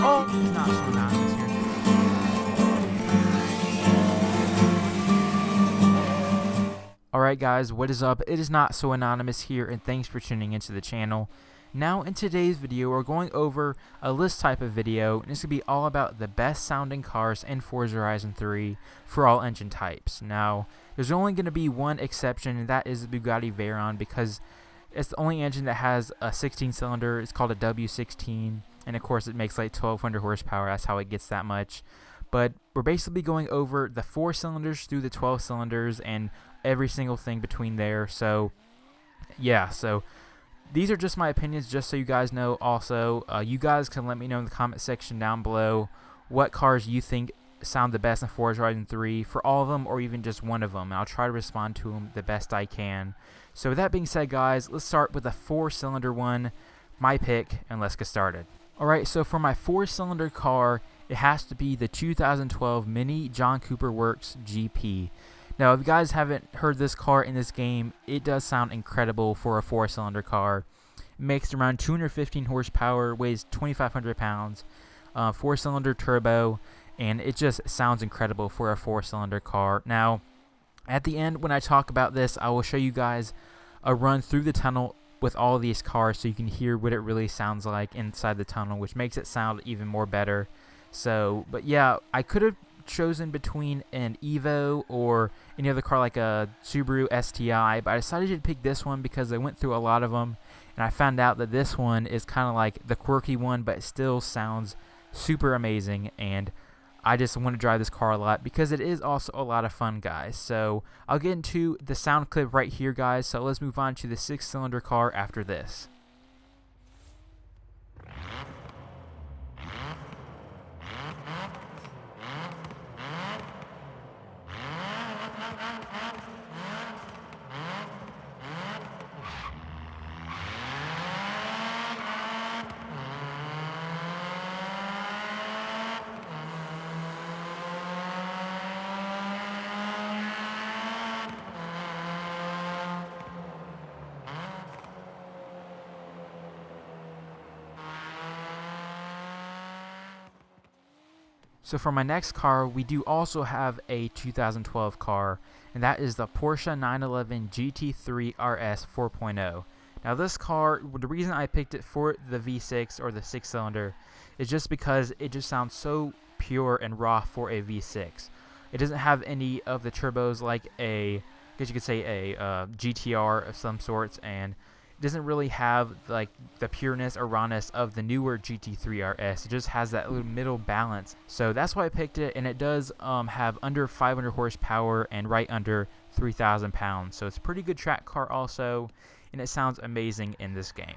Oh, it's not so anonymous here. Alright guys, what is up? It is not so anonymous here, and thanks for tuning into the channel. Now in today's video, we're going over a list type of video, and it's going to be all about the best sounding cars in Forza Horizon 3 for all engine types. Now, there's only going to be one exception, and that is the Bugatti Veyron, because it's the only engine that has a 16-cylinder. It's called a W16, and of course it makes like 1200 horsepower. That's how it gets that much. But we're basically going over the 4 cylinders through the 12 cylinders and every single thing between there. So yeah, so these are just my opinions, just so you guys know. Also, you guys can let me know in the comment section down below what cars you think sound the best in Forza Horizon 3 for all of them, or even just one of them, and I'll try to respond to them the best I can. So with that being said, guys, let's start with a 4-cylinder one, my pick, and let's get started. Alright, so for my 4-cylinder car, it has to be the 2012 Mini John Cooper Works GP. Now, if you guys haven't heard this car in this game, it does sound incredible for a 4-cylinder car. It makes around 215 horsepower, weighs 2,500 pounds, 4-cylinder turbo, and it just sounds incredible for a 4-cylinder car. Now, at the end, when I talk about this, I will show you guys a run through the tunnel with all of these cars so you can hear what it really sounds like inside the tunnel, which makes it sound even more better. So, but yeah, I could have chosen between an Evo or any other car like a Subaru STI, but I decided to pick this one because I went through a lot of them, and I found out that this one is kind of like the quirky one, but it still sounds super amazing, and I just want to drive this car a lot because it is also a lot of fun, guys. So I'll get into the sound clip right here, guys, so let's move on to the 6-cylinder car after this. So for my next car, we do also have a 2012 car, and that is the Porsche 911 GT3 RS 4.0. Now this car, the reason I picked it for the V6 or the 6-cylinder is just because it just sounds so pure and raw for a V6. It doesn't have any of the turbos like I guess you could say a GTR of some sorts, and it doesn't really have like the pureness or rawness of the newer GT3 RS. It just has that little middle balance. So that's why I picked it, and it does have under 500 horsepower and right under 3,000 pounds. So it's a pretty good track car also, and it sounds amazing in this game.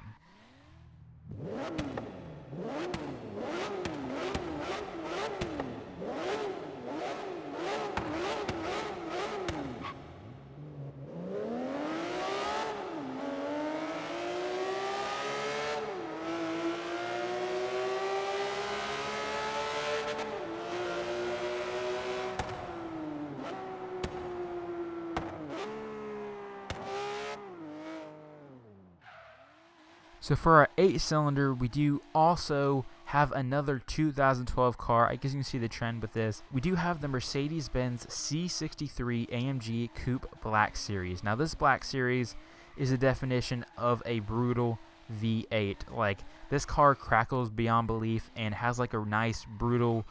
So for our 8-cylinder, we do also have another 2012 car. I guess you can see the trend with this. We do have the Mercedes-Benz C63 AMG Coupe Black Series. Now this Black Series is a definition of a brutal V8. Like, this car crackles beyond belief and has like a nice brutal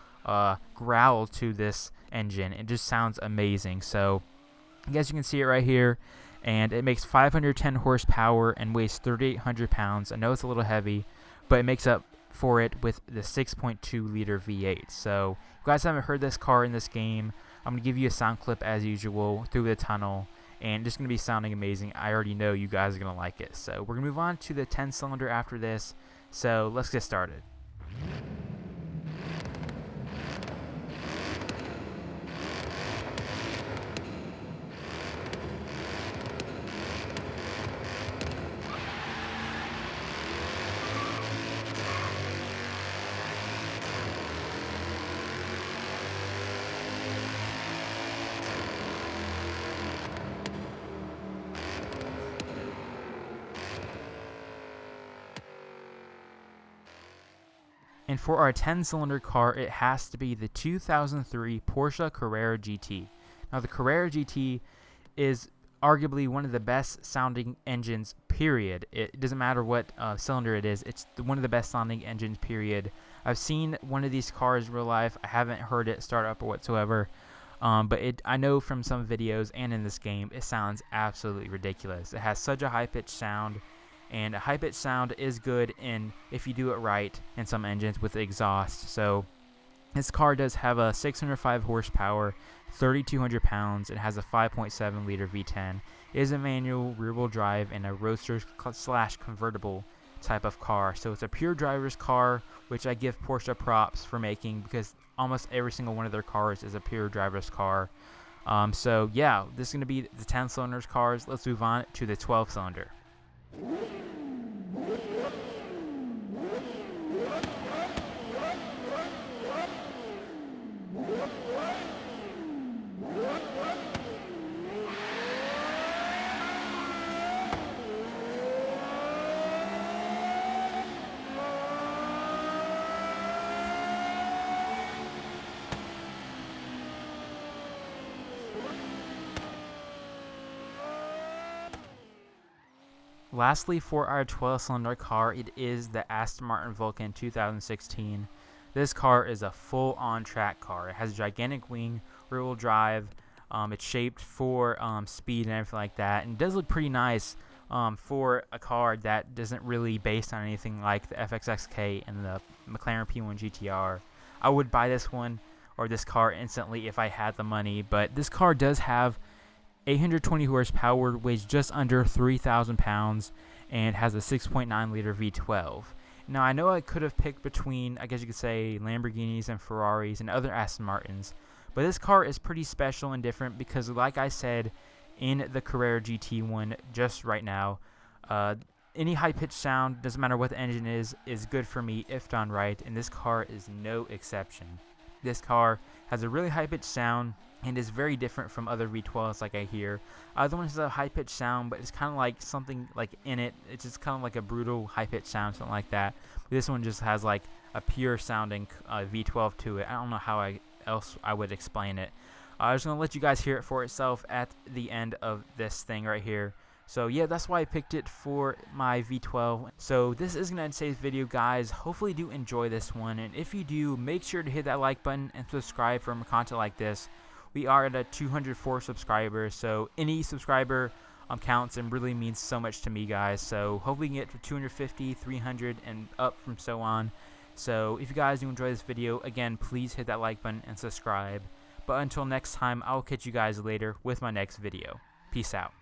growl to this engine. It just sounds amazing. So I guess you can see it right here. And it makes 510 horsepower and weighs 3,800 pounds. I know it's a little heavy, but it makes up for it with the 6.2 liter V8. So if you guys haven't heard this car in this game, I'm going to give you a sound clip as usual through the tunnel, and just going to be sounding amazing. I already know you guys are going to like it. So we're going to move on to the 10-cylinder after this. So let's get started. And for our 10-cylinder car, it has to be the 2003 Porsche Carrera GT. Now, the Carrera GT is arguably one of the best sounding engines, period. It doesn't matter what cylinder it is, it's one of the best sounding engines, period. I've seen one of these cars in real life. I haven't heard it start up or whatsoever, but I know from some videos and in this game, it sounds absolutely ridiculous. It has such a high-pitched sound, and a high-pitched sound is good if you do it right in some engines with exhaust. So this car does have a 605 horsepower, 3,200 pounds. It has a 5.7 liter V10. It is a manual, rear-wheel drive, and a roadster / convertible type of car. So it's a pure driver's car, which I give Porsche props for making, because almost every single one of their cars is a pure driver's car. So yeah, this is going to be the 10 cylinders cars. Let's move on to the 12 cylinder. Lastly, for our 12-cylinder car, it is the Aston Martin Vulcan 2016. This car is a full-on track car. It has a gigantic wing, rear-wheel drive. It's shaped for speed and everything like that, and it does look pretty nice for a car that doesn't really based on anything like the FXXK and the McLaren P1 GTR. I would buy this one or this car instantly if I had the money, but this car does have 820 horsepower, weighs just under 3,000 pounds, and has a 6.9 liter V12. Now, I know I could have picked between, I guess you could say, Lamborghinis and Ferraris and other Aston Martins, but this car is pretty special and different because, like I said in the Carrera GT one just right now, any high-pitched sound, doesn't matter what the engine is good for me if done right, and this car is no exception. This car has a really high-pitched sound and is very different from other V12s like I hear. Other ones have a high-pitched sound, but it's kind of like something like in it. It's just kind of like a brutal high-pitched sound, something like that. But this one just has like a pure sounding V12 to it. I don't know how else I would explain it. I'm just going to let you guys hear it for itself at the end of this thing right here. So yeah, that's why I picked it for my V12. So this is going to end today's video, guys. Hopefully you do enjoy this one, and if you do, make sure to hit that like button and subscribe for more content like this. We are at 204 subscribers, so any subscriber counts and really means so much to me, guys. So hopefully we can get to 250, 300, and up from so on. So if you guys do enjoy this video, again, please hit that like button and subscribe. But until next time, I'll catch you guys later with my next video. Peace out.